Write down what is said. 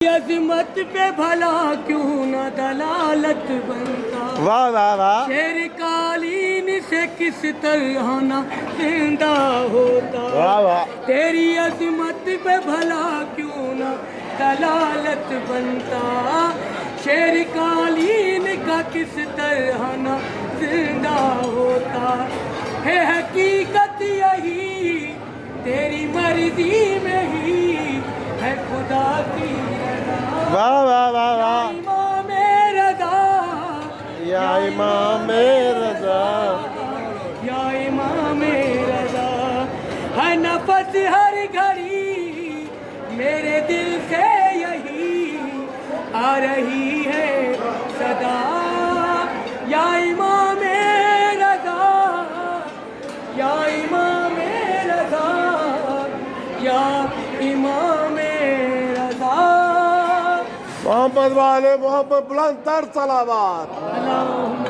عظمت پہ بھلا کیوں نہ دلالت بنتا، واہ واہ واہ، شیر قالین سے کس طرح نہ زندہ ہوتا، واہ واہ، تیری عظمت پہ بھلا کیوں نہ دلالت بنتا، شیر قالین کا کس طرح نہ زندہ ہوتا، ہے حقیقت یہی تیری مرضی میں ہی ہے خدا کی رضا، واہ واہ واہ واہ، امام رضا، یا امام رضا، یا امام رضا، ہے نفس ہر گھڑی میرے دل سے یہی آ رہی ہے صدا، یا امام رضا، یا امام رضا، یا امام رضا، محمد والے محمد بلند تر صلوات۔